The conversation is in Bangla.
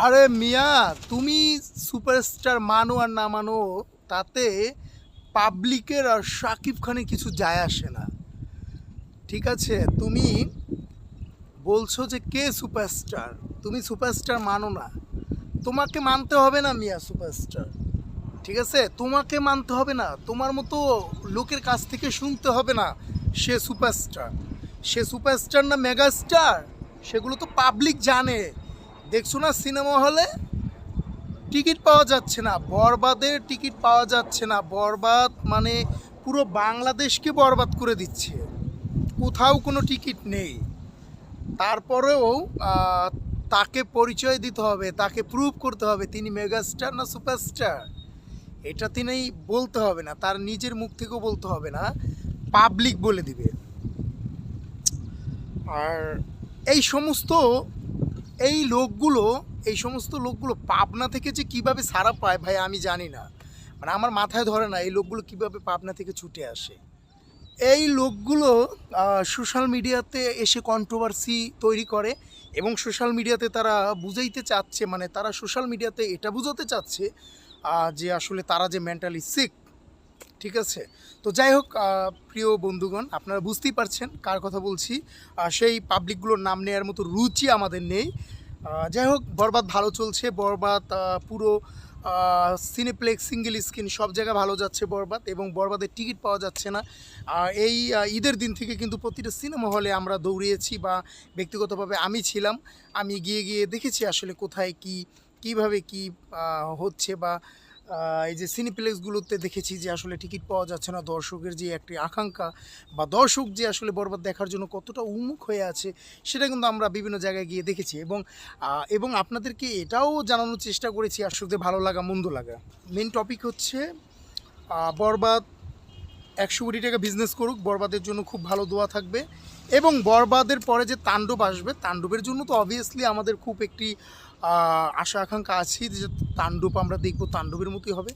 আরে মিয়া, তুমি সুপারস্টার মানো আর না মানো, তাতে পাবলিকের আর শাকিব খানের কিছু যায় আসে না। ঠিক আছে, তুমি বলছো যে কে সুপারস্টার, তুমি সুপারস্টার মানো না, তোমাকে মানতে হবে না মিয়া সুপারস্টার। ঠিক আছে, তোমাকে মানতে হবে না, তোমার মতো লোকের কাছ থেকে শুনতে হবে না সে সুপারস্টার। সে সুপারস্টার না মেগাস্টার, সেগুলো তো পাবলিক জানে। দেখছো না সিনেমা হলে টিকিট পাওয়া যাচ্ছে না, বরবাদের টিকিট পাওয়া যাচ্ছে না। বরবাদ মানে পুরো বাংলাদেশকে বরবাদ করে দিচ্ছে, কোথাও কোনো টিকিট নেই। তারপরেও আহ, তাকে পরিচয় দিতে হবে, তাকে প্রুভ করতে হবে তিনি মেগাস্টার না সুপারস্টার। এটা তিনি বলতে হবে না, তার নিজের মুখ থেকেও বলতে হবে না, পাবলিক বলে দিবে। আর এই সমস্ত এই লোকগুলো এই সমস্ত লোকগুলো পাবনা থেকে যে কিভাবে সাড়া পায় ভাই আমি জানি না। মানে আমার মাথায় ধরে না এই লোকগুলো কিভাবে পাবনা থেকে ছুটে আসে। এই লোকগুলো সোশ্যাল মিডিয়াতে এসে কন্ট্রোভার্সি তৈরি করে, এবং সোশ্যাল মিডিয়াতে তারা বুঝাইতে চাচ্ছে, মানে তারা সোশ্যাল মিডিয়াতে এটা বুঝাতে চাচ্ছে যে আসলে তারা যে মেন্টালি সিক। ঠিক আছে, তো যাই হোক, প্রিয় বন্ধুগণ, আপনারা বুঝতেই পারছেন কার কথা বলছি। সেই পাবলিকগুলোর নাম নেওয়ার মতো রুচি আমাদের নেই। যাই হোক, বরবাদ ভালো চলছে। বরবাদ পুরো সিনেপ্লেক্স, সিঙ্গেল স্ক্রিন সব জায়গায় ভালো যাচ্ছে বরবাদ, এবং বরবাদের টিকিট পাওয়া যাচ্ছে না। এই ঈদের দিন থেকে কিন্তু প্রতিটা সিনেমা হলে আমরা দৌড়িয়েছি, বা ব্যক্তিগতভাবে আমি ছিলাম। আমি গিয়ে গিয়ে দেখেছি আসলে কোথায় কি কিভাবে কি হচ্ছে, বা এই যে সিনেপ্লেক্সগুলোতে দেখেছি যে আসলে টিকিট পাওয়া যাচ্ছে না। দর্শকের যে একটি আকাঙ্ক্ষা, বা দর্শক যে আসলে বরবাদ দেখার জন্য কতটা উন্মুখ হয়ে আছে, সেটা কিন্তু আমরা বিভিন্ন জায়গায় গিয়ে দেখেছি। এবং আপনাদেরকে এটাও জানানোর চেষ্টা করেছি আসলে ভালো লাগা মন্দ লাগা। মেন টপিক হচ্ছে বরবাদ 100 কোটি টাকা বিজনেস করুক, বরবাদের জন্য খুব ভালো দোয়া থাকবে। এবং বরবাদের পরে যে তাণ্ডব আসবে, তাণ্ডবের জন্য তো অবভিয়াসলি আমাদের খুব একটি আশা আকাঙ্ক্ষা আছে যে তাণ্ডব আমরা দেখব, তাণ্ডবের মতোই হবে।